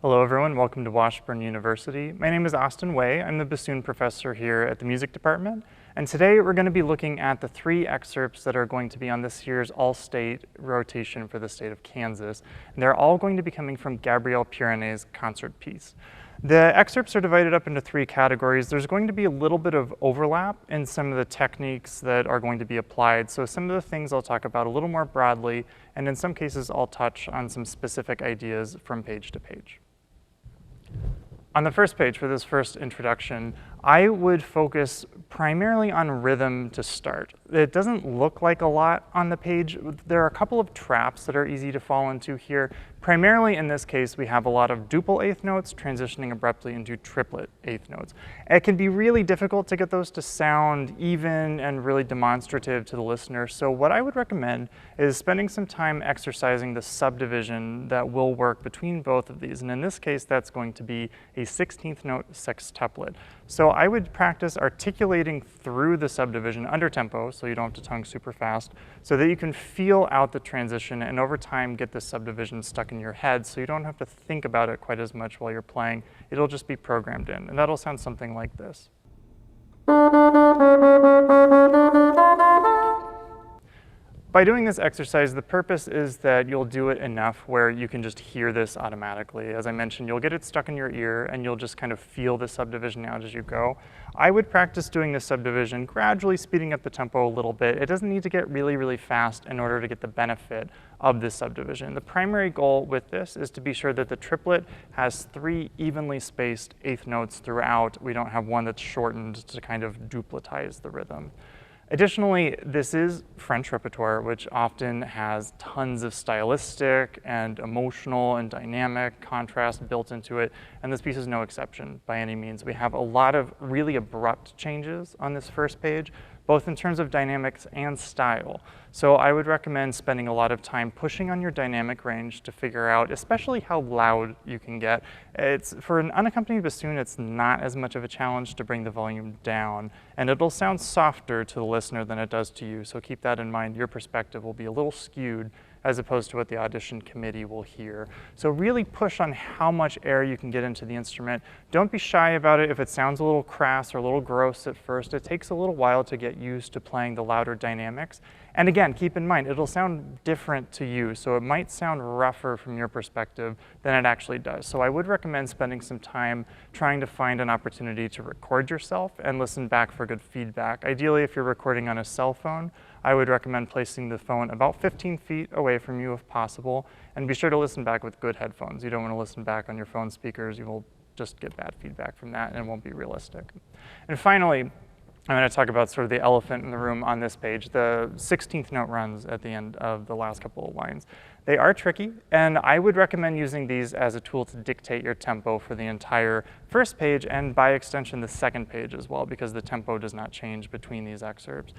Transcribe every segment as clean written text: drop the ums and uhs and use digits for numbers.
Hello everyone, welcome to Washburn University. My name is Austin Way. I'm the Bassoon professor here at the music department. And today we're going to be looking at the 3 excerpts that are going to be on this year's all-state rotation for the state of Kansas. And they're all going to be coming from Gabriel Pierné's Concertpiece. The excerpts are divided up into 3 categories. There's going to be a little bit of overlap in some of the techniques that are going to be applied. So some of the things I'll talk about a little more broadly, and in some cases I'll touch on some specific ideas from page to page. On the first page for this first introduction, I would focus primarily on rhythm to start. It doesn't look like a lot on the page. There are a couple of traps that are easy to fall into here. Primarily in this case, we have a lot of duple eighth notes transitioning abruptly into triplet eighth notes. It can be really difficult to get those to sound even and really demonstrative to the listener. So what I would recommend is spending some time exercising the subdivision that will work between both of these. And in this case, that's going to be a 16th note sextuplet. So I would practice articulating through the subdivision under tempo, so you don't have to tongue super fast, so that you can feel out the transition and over time get the subdivision stuck in your head so you don't have to think about it quite as much while you're playing. It'll just be programmed in, and that'll sound something like this. By doing this exercise, the purpose is that you'll do it enough where you can just hear this automatically. As I mentioned, you'll get it stuck in your ear and you'll just kind of feel the subdivision out as you go. I would practice doing this subdivision, gradually speeding up the tempo a little bit. It doesn't need to get really, really fast in order to get the benefit of this subdivision. The primary goal with this is to be sure that the triplet has 3 evenly spaced eighth notes throughout. We don't have one that's shortened to kind of dupletize the rhythm. Additionally, this is French repertoire, which often has tons of stylistic and emotional and dynamic contrast built into it, and this piece is no exception by any means. We have a lot of really abrupt changes on this first page, both in terms of dynamics and style. So I would recommend spending a lot of time pushing on your dynamic range to figure out especially how loud you can get. For an unaccompanied bassoon, it's not as much of a challenge to bring the volume down, and it'll sound softer to the listener than it does to you, so keep that in mind. Your perspective will be a little skewed as opposed to what the audition committee will hear. So really push on how much air you can get into the instrument. Don't be shy about it if it sounds a little crass or a little gross at first. It takes a little while to get used to playing the louder dynamics. And again, keep in mind, it'll sound different to you, so it might sound rougher from your perspective than it actually does. So I would recommend spending some time trying to find an opportunity to record yourself and listen back for good feedback. Ideally, if you're recording on a cell phone, I would recommend placing the phone about 15 feet away from you if possible, and be sure to listen back with good headphones. You don't want to listen back on your phone speakers. You will just get bad feedback from that, and it won't be realistic. And finally, I'm going to talk about sort of the elephant in the room on this page, the 16th note runs at the end of the last couple of lines. They are tricky, and I would recommend using these as a tool to dictate your tempo for the entire first page and by extension the second page as well, because the tempo does not change between these excerpts.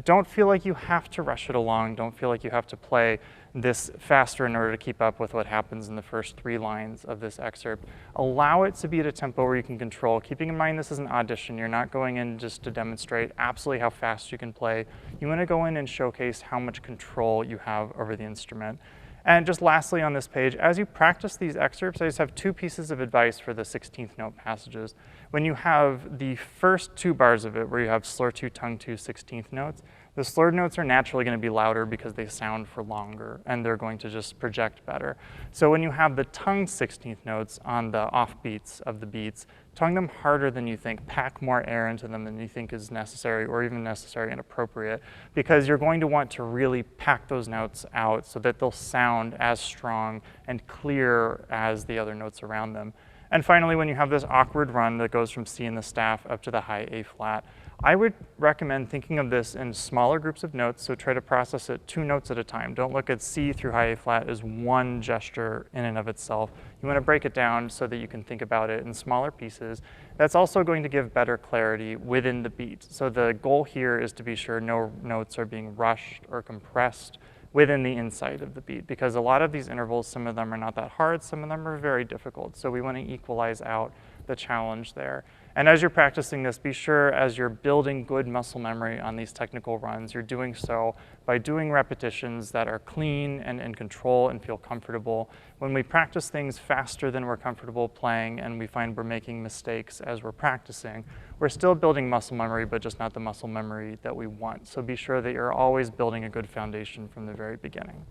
Don't feel like you have to rush it along. Don't feel like you have to play this faster in order to keep up with what happens in the first 3 lines of this excerpt. Allow it to be at a tempo where you can control, keeping in mind this is an audition. You're not going in just to demonstrate absolutely how fast you can play. You want to go in and showcase how much control you have over the instrument. And just lastly on this page, as you practice these excerpts, I just have 2 pieces of advice for the 16th note passages. When you have the first 2 bars of it, where you have slur 2, tongue 2, 16th notes, the slurred notes are naturally going to be louder because they sound for longer, and they're going to just project better. So when you have the tongue 16th notes on the offbeats of the beats, tongue them harder than you think, pack more air into them than you think is necessary or even necessary and appropriate, because you're going to want to really pack those notes out so that they'll sound as strong and clear as the other notes around them. And finally, when you have this awkward run that goes from C in the staff up to the high A flat, I would recommend thinking of this in smaller groups of notes, so try to process it 2 notes at a time. Don't look at C through high A flat as one gesture in and of itself. You want to break it down so that you can think about it in smaller pieces. That's also going to give better clarity within the beat. So the goal here is to be sure no notes are being rushed or compressed within the inside of the beat, because a lot of these intervals, some of them are not that hard, some of them are very difficult. So we want to equalize out the challenge there. And as you're practicing this, be sure as you're building good muscle memory on these technical runs, you're doing so by doing repetitions that are clean and in control and feel comfortable. When we practice things faster than we're comfortable playing and we find we're making mistakes as we're practicing, we're still building muscle memory, but just not the muscle memory that we want. So be sure that you're always building a good foundation from the very beginning.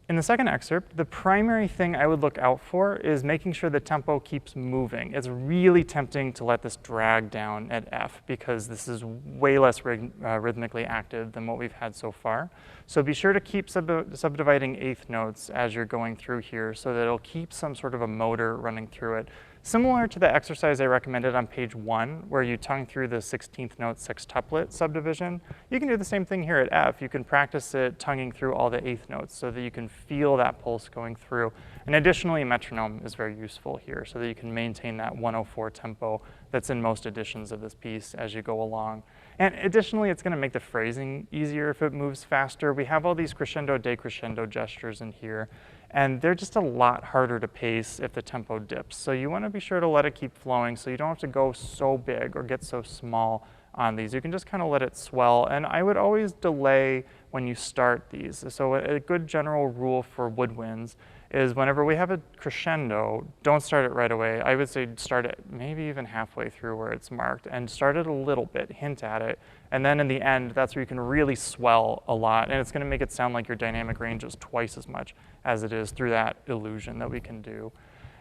In the second excerpt, the primary thing I would look out for is making sure the tempo keeps moving. It's really tempting to let this drag down at F because this is way less rhythmically active than what we've had so far. So be sure to keep subdividing eighth notes as you're going through here so that it'll keep some sort of a motor running through it. Similar to the exercise I recommended on page 1, where you tongue through the 16th note sextuplet subdivision, you can do the same thing here at F. You can practice it tonguing through all the eighth notes so that you can feel that pulse going through. And additionally, a metronome is very useful here so that you can maintain that 104 tempo that's in most editions of this piece as you go along. And additionally, it's going to make the phrasing easier if it moves faster. We have all these crescendo, decrescendo gestures in here, and they're just a lot harder to pace if the tempo dips. So you want to be sure to let it keep flowing so you don't have to go so big or get so small on these. You can just kind of let it swell, and I would always delay when you start these. So a good general rule for woodwinds is whenever we have a crescendo, don't start it right away. I would say start it maybe even halfway through where it's marked and start it a little bit, hint at it, and then in the end, that's where you can really swell a lot, and it's going to make it sound like your dynamic range is twice as much as it is through that illusion that we can do.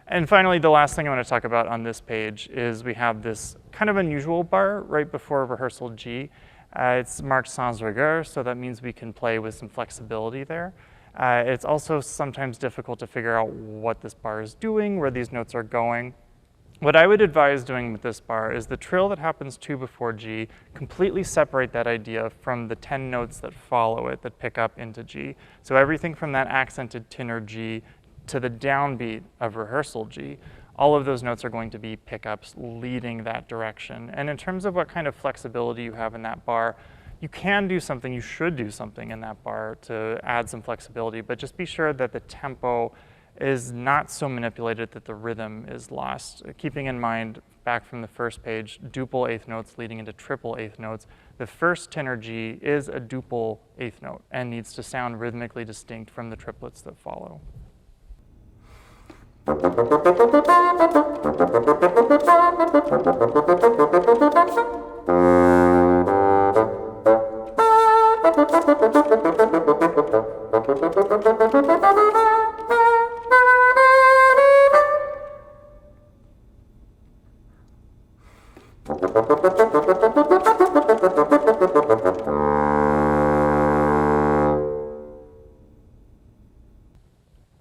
And finally, the last thing I want to talk about on this page is we have this kind of unusual bar right before rehearsal G. It's marked sans rigueur, so that means we can play with some flexibility there. It's also sometimes difficult to figure out what this bar is doing, where these notes are going. What I would advise doing with this bar is the trill that happens 2 before G, completely separate that idea from the 10 notes that follow it that pick up into G. So everything from that accented tenor G to the downbeat of rehearsal G, all of those notes are going to be pickups leading that direction. And in terms of what kind of flexibility you have in that bar, you can do something, you should do something in that bar to add some flexibility, but just be sure that the tempo is not so manipulated that the rhythm is lost. Keeping in mind, back from the first page, duple eighth notes leading into triple eighth notes, the first tenor G is a duple eighth note and needs to sound rhythmically distinct from the triplets that follow.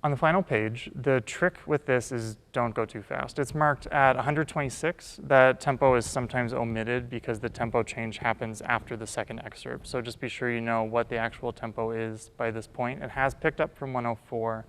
On the final page. The trick with this is don't go too fast. It's marked at 126. That tempo is sometimes omitted because the tempo change happens after the second excerpt. So just be sure you know what the actual tempo is by this point. It has picked up from 104,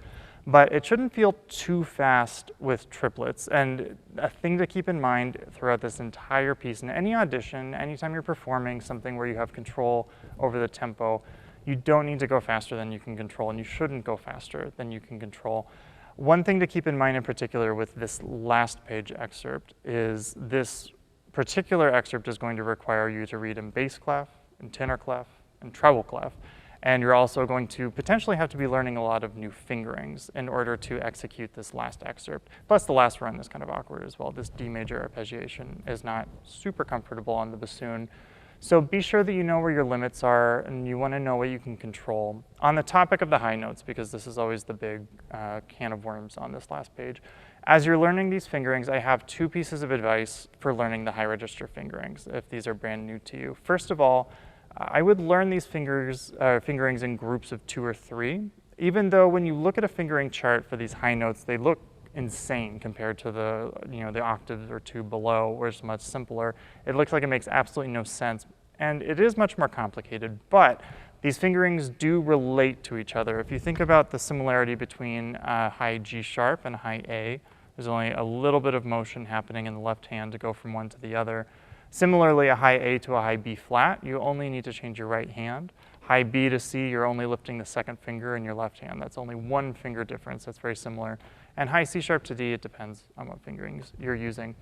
but it shouldn't feel too fast with triplets. And a thing to keep in mind throughout this entire piece, in any audition, anytime you're performing something where you have control over the tempo, you don't need to go faster than you can control, and you shouldn't go faster than you can control. One thing to keep in mind in particular with this last page excerpt is this particular excerpt is going to require you to read in bass clef, in tenor clef, and treble clef. And you're also going to potentially have to be learning a lot of new fingerings in order to execute this last excerpt. Plus the last run is kind of awkward as well. This D major arpeggiation is not super comfortable on the bassoon. So be sure that you know where your limits are and you want to know what you can control. On the topic of the high notes, because this is always the big can of worms on this last page, as you're learning these fingerings, I have two pieces of advice for learning the high register fingerings, if these are brand new to you. First of all, I would learn these fingerings in groups of 2 or 3, even though when you look at a fingering chart for these high notes, they look insane compared to the, the octaves or 2 below, where it's much simpler. It looks like it makes absolutely no sense, and it is much more complicated, but these fingerings do relate to each other. If you think about the similarity between high G sharp and high A, there's only a little bit of motion happening in the left hand to go from one to the other. Similarly, a high A to a high B flat, you only need to change your right hand. High B to C, you're only lifting the second finger in your left hand. That's only 1 finger difference. That's very similar. And high C sharp to D, it depends on what fingerings you're using.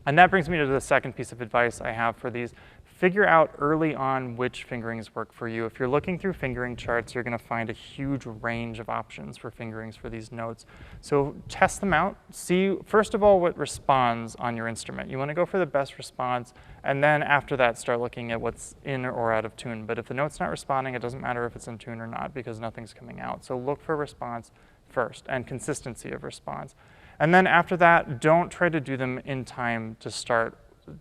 And that brings me to the second piece of advice I have for these. Figure out early on which fingerings work for you. If you're looking through fingering charts, you're going to find a huge range of options for fingerings for these notes. So test them out. See, first of all, what responds on your instrument. You want to go for the best response, and then after that, start looking at what's in or out of tune. But if the note's not responding, it doesn't matter if it's in tune or not because nothing's coming out. So look for response first and consistency of response. And then after that, don't try to do them in time to start.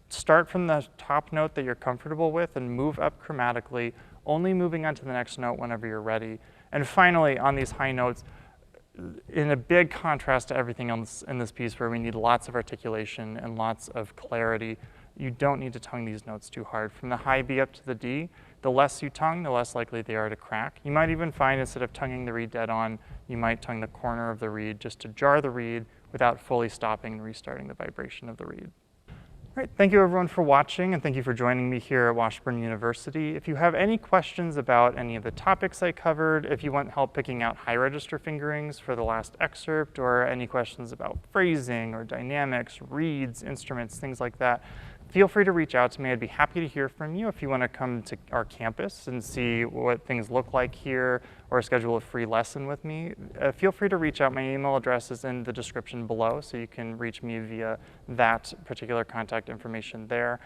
Start from the top note that you're comfortable with and move up chromatically, only moving on to the next note whenever you're ready. And finally, on these high notes, in a big contrast to everything else in this piece where we need lots of articulation and lots of clarity, you don't need to tongue these notes too hard. From the high B up to the D, the less you tongue, the less likely they are to crack. You might even find instead of tonguing the reed dead on, you might tongue the corner of the reed just to jar the reed without fully stopping and restarting the vibration of the reed. All right, thank you everyone for watching, and thank you for joining me here at Washburn University. If you have any questions about any of the topics I covered, if you want help picking out high register fingerings for the last excerpt, or any questions about phrasing or dynamics, reeds, instruments, things like that, feel free to reach out to me. I'd be happy to hear from you if you want to come to our campus and see what things look like here or schedule a free lesson with me. Feel free to reach out. My email address is in the description below, so you can reach me via that particular contact information there.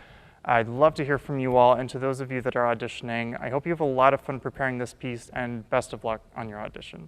I'd love to hear from you all, and to those of you that are auditioning, I hope you have a lot of fun preparing this piece, and best of luck on your auditions.